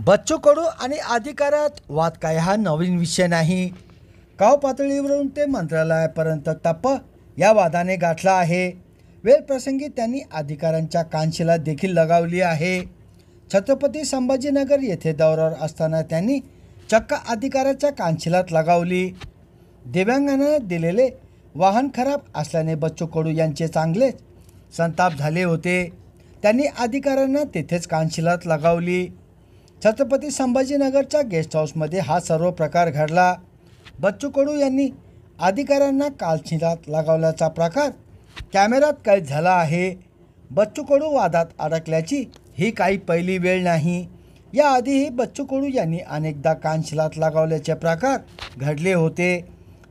बच्चू कडू आणि अधिकारात वाद काय हा नवीन विषय नाही। गाव पातळीवरून ते मंत्रालयापर्यंत टप्पा या वादाने गाठला आहे। वेळप्रसंगी त्यांनी अधिकाऱ्यांच्या कानशिला देखील लगावली आहे। छत्रपती संभाजीनगर येथे दौऱ्यावर असताना त्यांनी चक्क अधिकाऱ्याच्या कानशिलात लगावली। दिव्यांगांना दिलेले वाहन खराब असल्याने बच्चू कडू यांचे चांगलेच संताप झाले होते। त्यांनी अधिकाऱ्यांना तेथेच कानशिलात लगावली। छत्रपती संभाजीनगरच्या गेस्ट हाऊसमध्ये हा सर्व प्रकार घडला। बच्चू कडू यांनी अधिकाऱ्यांना कानशिलात लगावल्याचा प्रकार कॅमेऱ्यात कैद झाला आहे। बच्चू कडू वादात अडकल्याची ही काही पहिली वेळ नाही। याआधीही बच्चू कडू यांनी अनेकदा कानशिलात लगावल्याचे प्रकार घडले होते।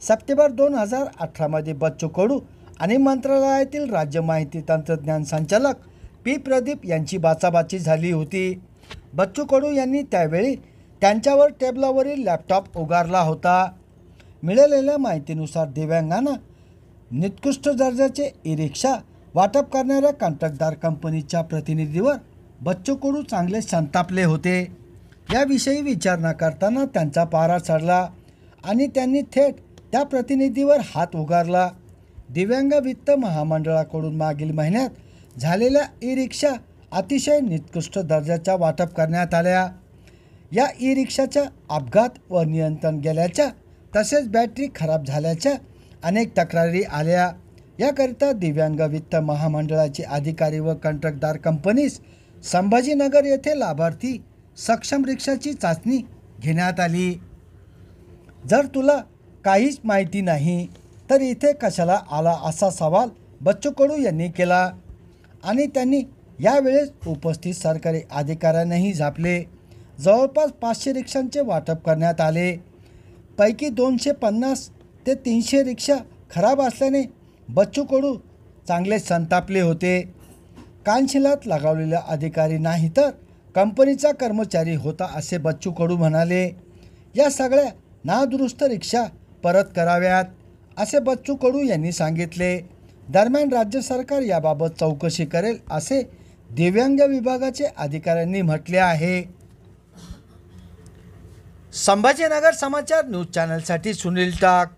सप्टेंबर 2018 मध्ये बच्चू कडू आणि मंत्रालयातील राज्य माहिती तंत्रज्ञान संचालक पी प्रदीप यांची बाचाबाची झाली होती। बच्चू कडू यांनी त्यावेळी त्यांच्यावर टेबलावरील लॅपटॉप उगारला होता। मिळालेल्या माहितीनुसार दिव्यांगांना निकृष्ट दर्जाचे ई-रिक्षा वाटप करणाऱ्या कंत्राटदार कंपनीच्या प्रतिनिधीवर बच्चू कडू चांगले संतापले होते। याविषयी विचारणा करताना त्यांचा पारा चढला आणि त्यांनी थेट त्या प्रतिनिधीवर हात उगारला। दिव्यांग वित्त महामंडळाकडून मागील महिन्यात झालेल्या ई-रिक्षा अतिशय निकृष्ट दर्जाच्या वाटप करण्यात आल्या। या ई-रिक्षाच्या अपघात व नियंत्रण गेल्याच्या तसेच बॅटरी खराब झाल्याच्या अनेक तक्रारी आल्या। याकरिता दिव्यांग वित्त महामंडळाचे अधिकारी व कंत्राटदार कंपनीस संभाजीनगर येथे लाभार्थी सक्षम रिक्षाची चाचणी घेण्यात आली। जर तुला काहीच माहिती नाही तर इथे कशाला आला असा सवाल बच्चू कडू यांनी केला आणि त्यांनी यावेळेस उपस्थित सरकारी अधिकाऱ्यांनाही झापले। जवळपास 500 रिक्षांचे वाटप करण्यात आले। पैकी 250 ते 300 रिक्षा खराब असल्याने बच्चू कडू चांगले संतापले होते। कानशिलात लगावलेला अधिकारी नाही तर कंपनीचा कर्मचारी होता असे बच्चू कडू म्हणाले। या सगळ्या नादुरुस्त रिक्षा परत कराव्यात असे बच्चू कडू यांनी सांगितले। दरम्यान राज्य सरकार याबाबत चौकशी करेल असे दिव्यांग विभागाचे अधिकाऱ्यांनी म्हटले आहे। संभाजीनगर समाचार न्यूज चॅनलसाठी सुनील टाक।